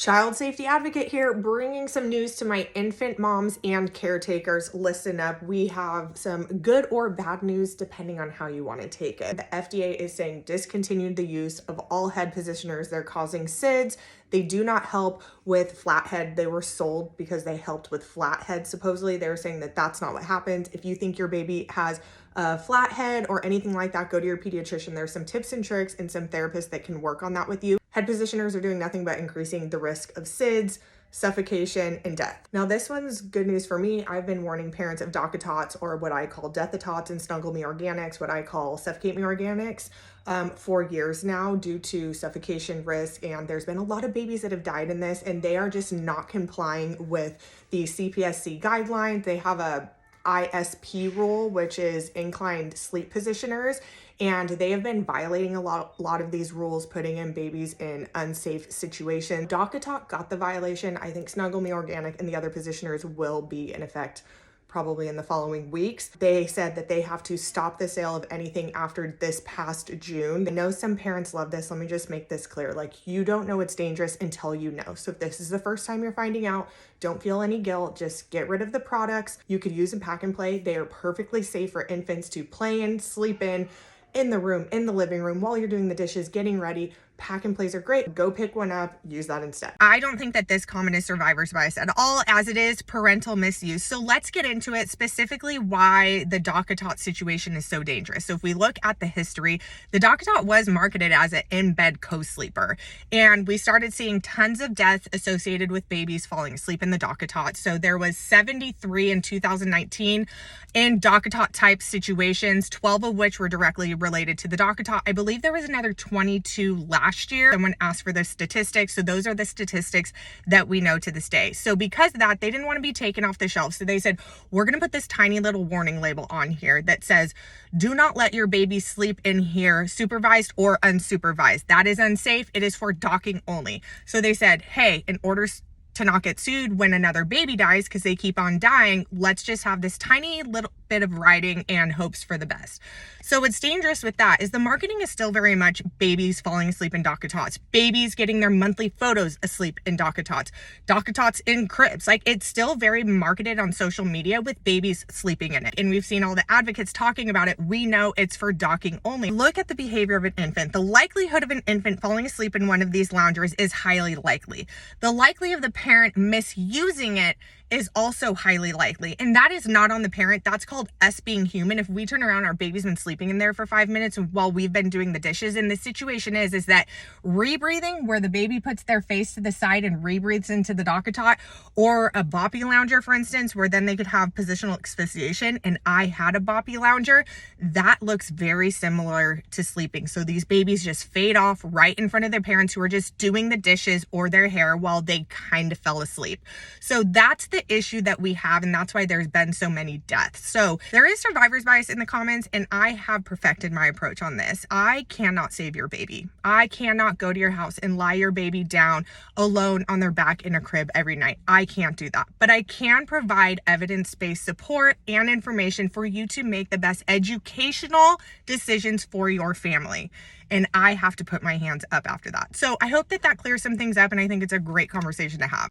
Child safety advocate here, bringing some news to my infant moms and caretakers. Listen up. We have some good or bad news depending on how you want to take it. The FDA is saying discontinue the use of all head positioners. They're causing SIDS. They do not help with flathead. They were sold because they helped with flathead. Supposedly, they were saying that that's not what happens. If you think your baby has a flathead or anything like that, go to your pediatrician. There's some tips and tricks and some therapists that can work on that with you. Head positioners are doing nothing but increasing the risk of SIDS, suffocation, and death. Now, this one's good news for me. I've been warning parents of Tots or what I call Death-A-Tots and Snuggle Me Organics, what I call Suffocate Me Organics, for years now due to suffocation risk. And there's been a lot of babies that have died in this, and they are just not complying with the CPSC guideline. They have a ISP rule, which is inclined sleep positioners, and they have been violating a lot of these rules, putting in babies in unsafe situations. Tot got the violation. I think Snuggle Me Organic and the other positioners will be in effect probably in the following weeks. They said that they have to stop the sale of anything after this past June. I know some parents love this. Let me just make this clear. Like, you don't know it's dangerous until you know. So if this is the first time you're finding out, don't feel any guilt. Just get rid of the products. You could use and pack and play. They are perfectly safe for infants to play in, sleep in the room, in the living room, while you're doing the dishes, getting ready. Pack and plays are great. Go pick one up, use that instead. I don't think that this comment is survivor's bias at all, as it is parental misuse. So let's get into it, specifically why the Tot situation is so dangerous. So if we look at the history, the Tot was marketed as an in-bed co-sleeper, and we started seeing tons of deaths associated with babies falling asleep in the Tot. So there was 73 in 2019 in Tot type situations, 12 of which were directly related to the Tot. I believe there was another 22 last year. Someone asked for the statistics. So those are the statistics that we know to this day. So because of that, they didn't want to be taken off the shelf. So they said, we're going to put this tiny little warning label on here that says, do not let your baby sleep in here, supervised or unsupervised. That is unsafe. It is for docking only. So they said, hey, in order to not get sued when another baby dies, because they keep on dying, let's just have this tiny little bit of writing and hopes for the best. So what's dangerous with that is the marketing is still very much babies falling asleep in Tots, babies getting their monthly photos asleep in Tots in cribs. Like, it's still very marketed on social media with babies sleeping in it. And we've seen all the advocates talking about it. We know it's for docking only. Look at the behavior of an infant. The likelihood of an infant falling asleep in one of these loungers is highly likely. The likelihood of the parent misusing it is also highly likely. And that is not on the parent. That's called us being human. If we turn around, our baby's been sleeping in there for 5 minutes while we've been doing the dishes. And the situation is that rebreathing, where the baby puts their face to the side and rebreathes into the Tot, or a boppy lounger, for instance, where then they could have positional asphyxiation. And I had a boppy lounger. That looks very similar to sleeping. So these babies just fade off right in front of their parents who are just doing the dishes or their hair while they kind of fell asleep. So that's the issue that we have, and that's why there's been so many deaths. So there is survivor's bias in the comments, and I have perfected my approach on this. I cannot save your baby. I cannot go to your house and lie your baby down alone on their back in a crib every night. I can't do that, but I can provide evidence-based support and information for you to make the best educational decisions for your family. And I have to put my hands up after that. So I hope that clears some things up, and I think it's a great conversation to have.